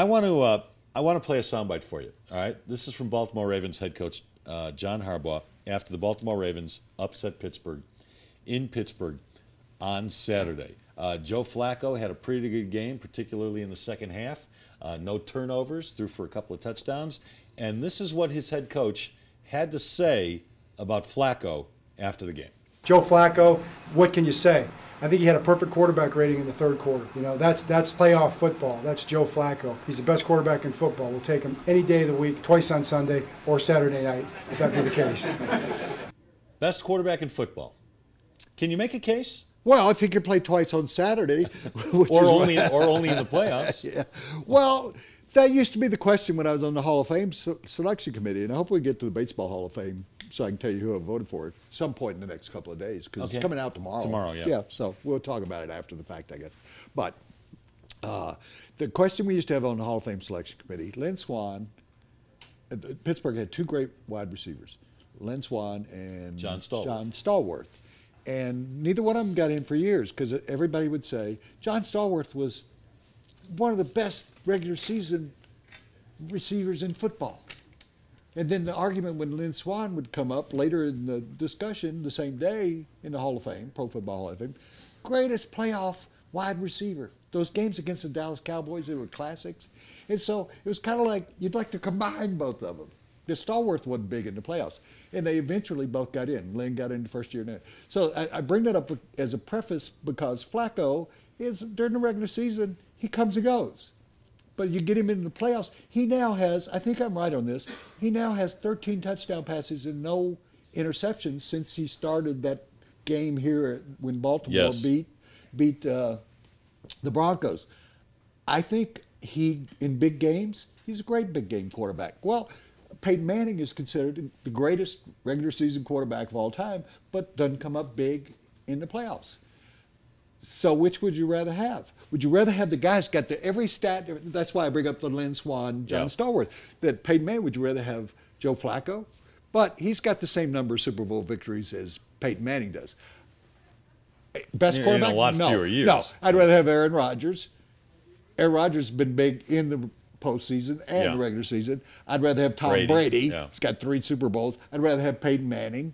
want to play a soundbite for you. All right, this is from Baltimore Ravens head coach John Harbaugh after the Baltimore Ravens upset Pittsburgh in Pittsburgh on Saturday. Joe Flacco had a pretty good game, particularly in the second half. No turnovers, threw for a couple of touchdowns, and this is what his head coach had to say about Flacco after the game. Joe Flacco, what can you say? I think he had a perfect quarterback rating in the third quarter. You know, that's playoff football. That's Joe Flacco. He's the best quarterback in football. We'll take him any day of the week, twice on Sunday or Saturday night, if that be the case. Best quarterback in football. Can you make a case? Well, if he could play twice on Saturday. or only in the playoffs. Yeah. Well, that used to be the question when I was on the Hall of Fame selection committee, and I hope we get to the Baseball Hall of Fame so I can tell you who I voted for at some point in the next couple of days, because it's coming out tomorrow. Tomorrow, yeah. Yeah, so we'll talk about it after the fact, I guess. But the question we used to have on the Hall of Fame selection committee, Lynn Swann, Pittsburgh had two great wide receivers, Lynn Swann and John Stallworth. And neither one of them got in for years, because everybody would say John Stallworth was one of the best regular season receivers in football. And then the argument when Lynn Swann would come up later in the discussion the same day in the Hall of Fame, Pro Football Hall of Fame, greatest playoff wide receiver. Those games against the Dallas Cowboys, they were classics. And so it was kind of like you'd like to combine both of them. The Stallworth wasn't big in the playoffs, and they eventually both got in. Lynn got in the first year. So I bring that up as a preface because Flacco is, during the regular season, he comes and goes. But you get him in the playoffs, he now has, I think I'm right on this, he now has 13 touchdown passes and no interceptions since he started that game here when Baltimore beat the Broncos. I think in big games, he's a great big game quarterback. Well, Peyton Manning is considered the greatest regular season quarterback of all time, but doesn't come up big in the playoffs. So which would you rather have? Would you rather have the guy who's got every stat? That's why I bring up the Lynn Swann, John Stallworth. That Peyton Manning, would you rather have Joe Flacco? But he's got the same number of Super Bowl victories as Peyton Manning does. Best quarterback? In a lot fewer years. No, I'd rather have Aaron Rodgers. Aaron Rodgers has been big in the postseason and the regular season. I'd rather have Tom Brady. He's got 3 Super Bowls. I'd rather have Peyton Manning.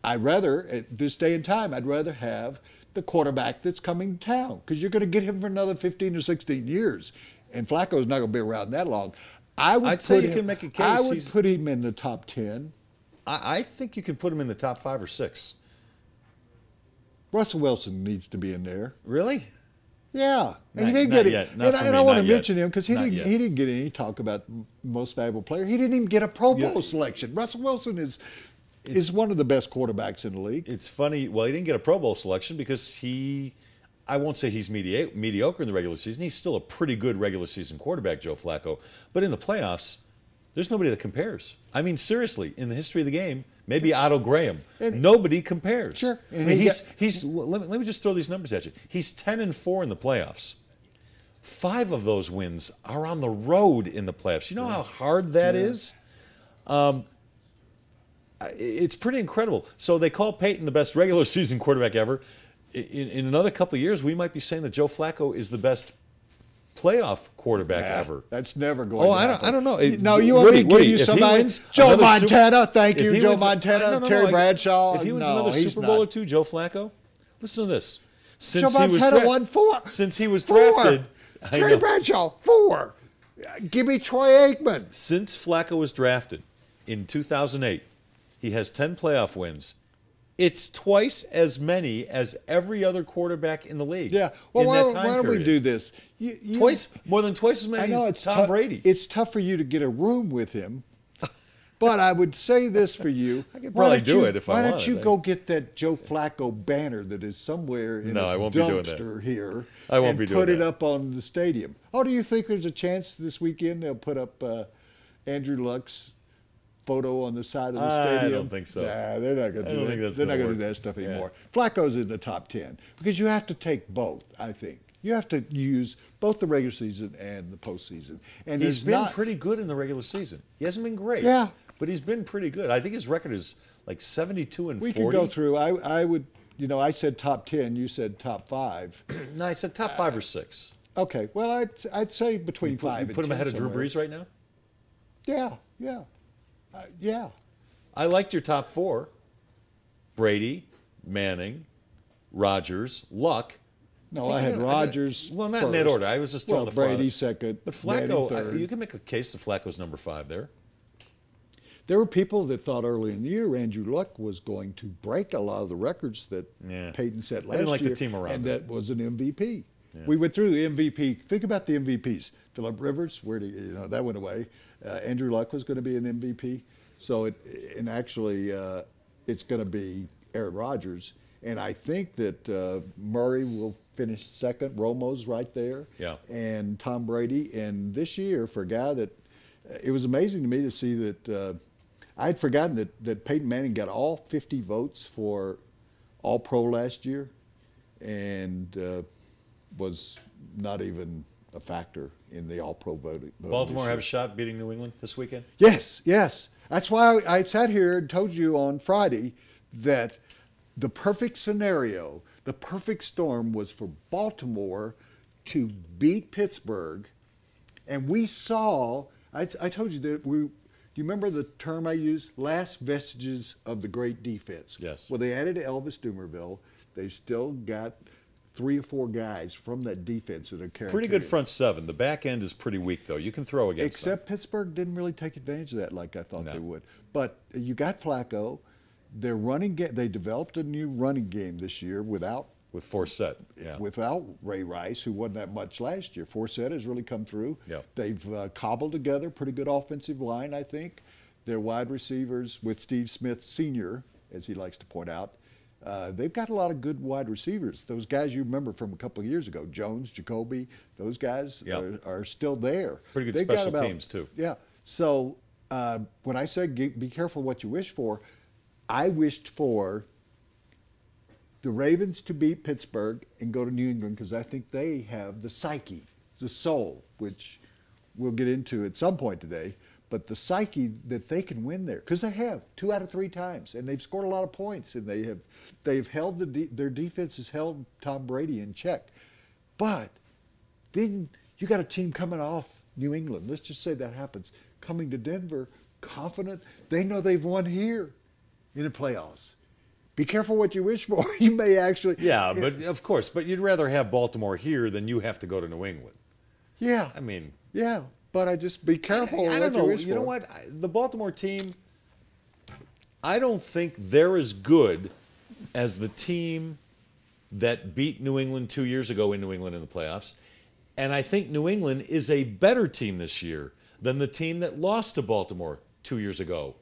I'd rather, at this day and time, I'd rather have the quarterback that's coming to town, because you're going to get him for another 15 or 16 years. And Flacco's not going to be around that long. I'd say you can make a case. I would put him in the top 10. I think you could put him in the top 5 or 6. Russell Wilson needs to be in there. Really? Yeah. And he didn't get it. And I want to mention him because he didn't get any talk about most valuable player. He didn't even get a Pro Bowl selection. Russell Wilson is one of the best quarterbacks in the league. It's funny. Well, he didn't get a Pro Bowl selection because I won't say he's mediocre in the regular season. He's still a pretty good regular season quarterback, Joe Flacco. But in the playoffs, there's nobody that compares. I mean, seriously, in the history of the game, maybe Otto Graham. Nobody compares. Sure. I mean, let me just throw these numbers at you. He's 10-4 in the playoffs. 5 of those wins are on the road in the playoffs. You know how hard that is? It's pretty incredible. So they call Peyton the best regular season quarterback ever. In another couple of years, we might be saying that Joe Flacco is the best playoff quarterback ever. That's never going to happen. I don't know. No, you want me to give you somebody? Joe Montana, thank you, Joe Montana, Terry Bradshaw. If he wins another Super Bowl or 2, Joe Flacco, listen to this. Joe Montana won 4. Since he was drafted. Terry Bradshaw, 4. Give me Troy Aikman. Since Flacco was drafted in 2008, he has 10 playoff wins. It's twice as many as every other quarterback in the league. Yeah. Well, why don't we do this? More than twice as many as Tom Brady. It's tough for you to get a room with him. But I would say this for you. I could probably do it if I wanted. Why don't you go get that Joe Flacco banner that is somewhere in a dumpster here and put it up on the stadium? Oh, do you think there's a chance this weekend they'll put up Andrew Luck's photo on the side of the stadium? I don't think so. Nah, they're not going to do that. They're not going to do that stuff anymore. Flacco's in the top 10 because you have to take both, I think. You have to use both the regular season and the postseason. And he's been pretty good in the regular season. He hasn't been great. Yeah. But he's been pretty good. I think his record is like 72-40. We could go through. I would, I said top 10. You said top 5. No, I said top 5 or 6. Okay, well, I'd say between 5 and 10. You put him ahead of Drew somewhere. Brees right now? Yeah. I liked your top 4. Brady, Manning, Rodgers, Luck. No, I had Rodgers. Well, not first. in that order. I was just throwing the Brady second. But Manning Flacco, third. you can make a case that Flacco's number 5 there. There were people that thought early in the year Andrew Luck was going to break a lot of the records that Peyton set last year. I didn't like the team around and him. that was an MVP. Yeah. We went through the MVP. Think about the MVPs. Phillip Rivers, that went away. Andrew Luck was going to be an MVP. So it's going to be Aaron Rodgers. And I think that Murray will finish second. Romo's right there. Yeah. And Tom Brady. And this year, for a guy that it was amazing to me to see that I'd forgotten that Peyton Manning got all 50 votes for All-Pro last year and was not even a factor in the All-Pro voting. Baltimore have a shot beating New England this weekend? Yes. That's why I sat here and told you on Friday that the perfect scenario, the perfect storm was for Baltimore to beat Pittsburgh. And we saw, I told you that do you remember the term I used? Last vestiges of the great defense. Yes. Well, they added Elvis Dumervil. They still got 3 or 4 guys from that defense that are carrying. Pretty good front 7. The back end is pretty weak, though. You can throw against them. Except Pittsburgh didn't really take advantage of that like I thought they would. But you got Flacco. Their running game, they developed a new running game this year with Forsett, without Ray Rice, who wasn't that much last year. Forsett has really come through. Yeah. They've cobbled together a pretty good offensive line, I think. Their wide receivers with Steve Smith Sr., as he likes to point out, they've got a lot of good wide receivers. Those guys you remember from a couple of years ago, Jones, Jacoby, those guys are still there. Pretty good special teams, too. Yeah. So when I say be careful what you wish for, I wished for the Ravens to beat Pittsburgh and go to New England because I think they have the psyche, the soul, which we'll get into at some point today, but the psyche that they can win there because they have 2 out of 3 times and they've scored a lot of points and they've held their defense has held Tom Brady in check. But then you got a team coming off New England. Let's just say that happens, coming to Denver, confident. They know they've won here in the playoffs. Be careful what you wish for. You may actually. Yeah, but of course. But you'd rather have Baltimore here than you have to go to New England. Yeah. I mean. Yeah, but I just be careful. I don't know. You know what? The Baltimore team, I don't think they're as good as the team that beat New England 2 years ago in New England in the playoffs. And I think New England is a better team this year than the team that lost to Baltimore 2 years ago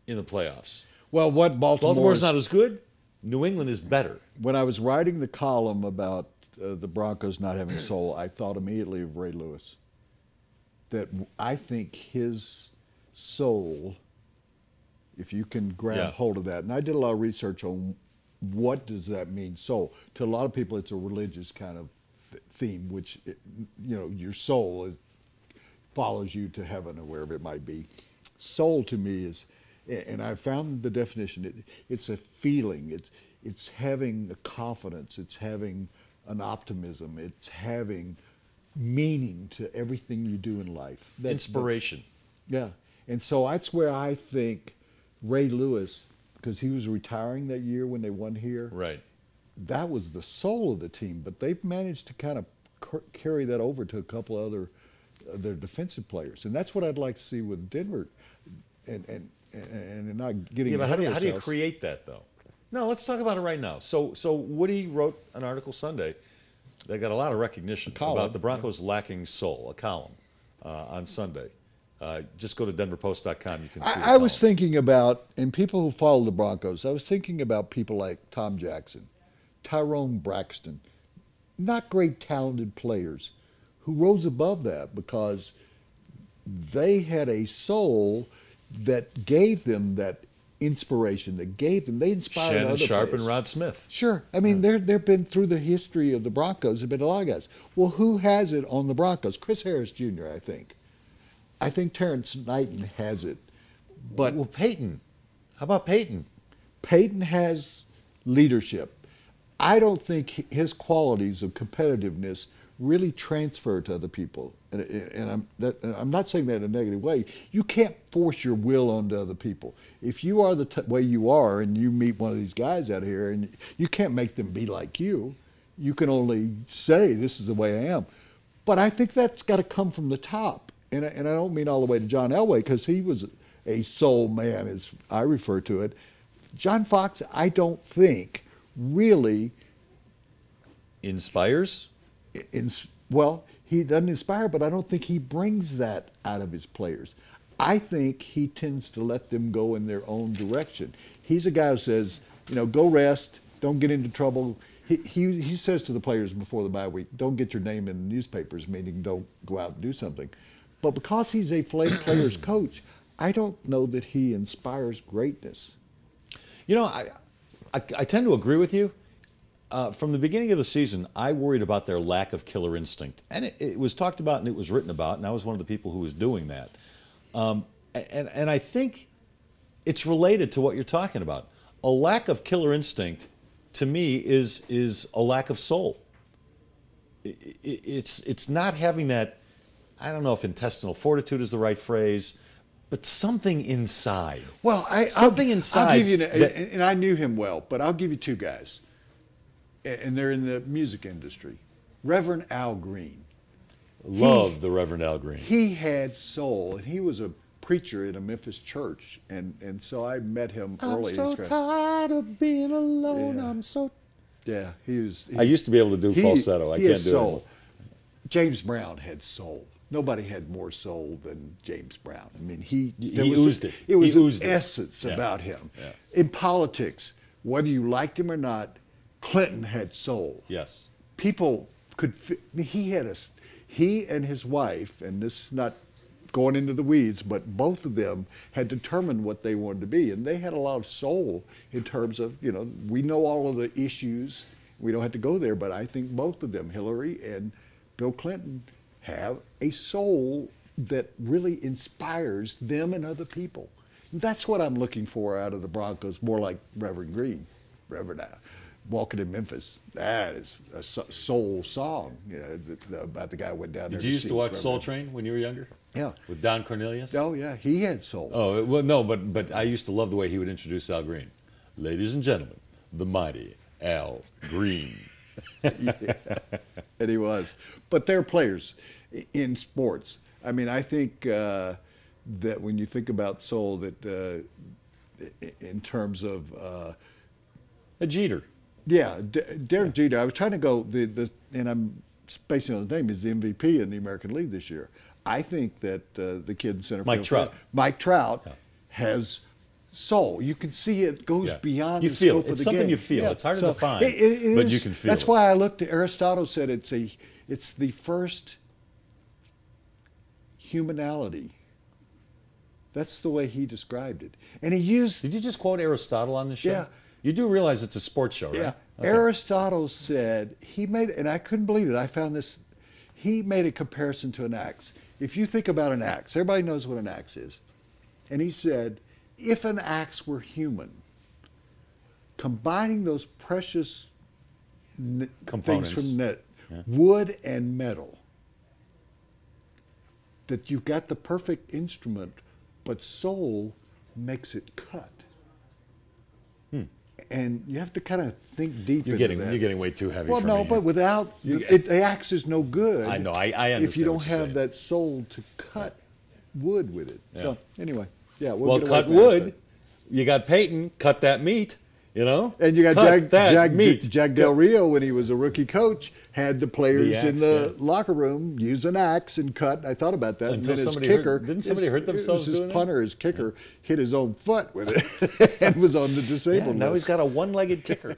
in the playoffs. Well, what Baltimore's not as good. New England is better. When I was writing the column about the Broncos not having soul, I thought immediately of Ray Lewis. That I think his soul, if you can grab hold of that, and I did a lot of research on what does that mean, soul. To a lot of people, it's a religious kind of theme, which, your soul follows you to heaven or wherever it might be. Soul to me is, and I found the definition, it's a feeling, it's having a confidence, it's having an optimism, it's having meaning to everything you do in life. Inspiration. Yeah, and so that's where I think Ray Lewis, because he was retiring that year when they won here. Right. That was the soul of the team, but they've managed to kind of carry that over to a couple other their defensive players, and that's what I'd like to see with Denver, and not getting. Yeah, but how do you create that though? No, let's talk about it right now. So Woody wrote an article Sunday that got a lot of recognition about the Broncos lacking soul. A column on Sunday. Just go to denverpost.com. You can see. I was thinking about, and people who follow the Broncos, I was thinking about people like Tom Jackson, Tyrone Braxton, not great talented players who rose above that because they had a soul that gave them that inspiration, they inspired Shannon other Sharp players. and Rod Smith. Sure. I mean, they've been through the history of the Broncos, there have been a lot of guys. Well, who has it on the Broncos? Chris Harris Jr., I think. I think Terrence Knighton has it. But well, Peyton. How about Peyton? Peyton has leadership. I don't think his qualities of competitiveness really transfer to other people. And I'm not saying that in a negative way. You can't force your will onto other people. If you are the way you are and you meet one of these guys out here, and you can't make them be like you. You can only say, this is the way I am. But I think that's got to come from the top. And I don't mean all the way to John Elway, because he was a soul man, as I refer to it. John Fox, I don't think, really inspires? Well, he doesn't inspire, but I don't think he brings that out of his players. I think he tends to let them go in their own direction. He's a guy who says, go rest, don't get into trouble. He says to the players before the bye week, don't get your name in the newspapers, meaning don't go out and do something. But because he's a player's coach, I don't know that he inspires greatness. I tend to agree with you. From the beginning of the season, I worried about their lack of killer instinct. And it was talked about and it was written about, and I was one of the people who was doing that. And I think it's related to what you're talking about. A lack of killer instinct, to me, is a lack of soul. It's not having that, I don't know if intestinal fortitude is the right phrase, but something inside. Well, something inside. I'll give you, and I knew him well, but I'll give you two guys. And they're in the music industry. Reverend Al Green. Love the Reverend Al Green. He had soul, and he was a preacher in a Memphis church, and so I met him early. I'm so tired of being alone. Yeah. I'm so. Yeah, I used to be able to do falsetto. I can't do soul. it. James Brown had soul. Nobody had more soul than James Brown. I mean, he oozed it. It was he oozed an essence it. about him. Yeah. In politics, whether you liked him or not, Clinton had soul. Yes. People could. He and his wife, and this is not going into the weeds, but both of them had determined what they wanted to be, and they had a lot of soul in terms of, we know all of the issues. We don't have to go there, but I think both of them, Hillary and Bill Clinton, have a soul that really inspires them and other people. That's what I'm looking for out of the Broncos, more like Reverend Green, Reverend Walking in Memphis. That is a soul song, about the guy who went down there. Did you used to watch Soul Train when you were younger? Yeah. With Don Cornelius? Oh, yeah, he had soul. Oh, well, no, but I used to love the way he would introduce Al Green. Ladies and gentlemen, the mighty Al Green. Yeah, and he was. But they're players in sports. I mean, I think that when you think about soul, that in terms of a Jeter. Yeah, Derek Jeter. I was trying to go and I'm spacing on his name. Is the MVP in the American League this year. I think that the kid in center field, Mike Trout, has soul. You can see it goes beyond the scope of the game. It's something you feel. Yeah. It's hard to define, but you can feel That's why I looked at Aristotle said it's the first humanality. That's the way he described it. And he used... Did you just quote Aristotle on the show? Yeah. You do realize it's a sports show, right? Yeah. Okay. Aristotle said, and I couldn't believe it, I found this, he made a comparison to an axe. If you think about an axe, everybody knows what an axe is. And he said, if an axe were human, combining those precious components things from wood and metal, that you've got the perfect instrument, but soul makes it cut. And you have to kind of think deep into that. You're getting way too heavy for me. Well, no, but without, the axe is no good. I know, I understand if you don't what you're have saying. that soul to cut wood with it. Yeah. So, anyway, yeah. Well, cut wood. You got Peyton, cut that meat. And you got Jack Del Rio, when he was a rookie coach, had the players in the locker room use an axe and cut. I thought about that. Until and then somebody his kicker, didn't somebody hurt themselves doing his that? punter, his kicker, hit his own foot with it and was on the disabled list. Now he's got a one-legged kicker.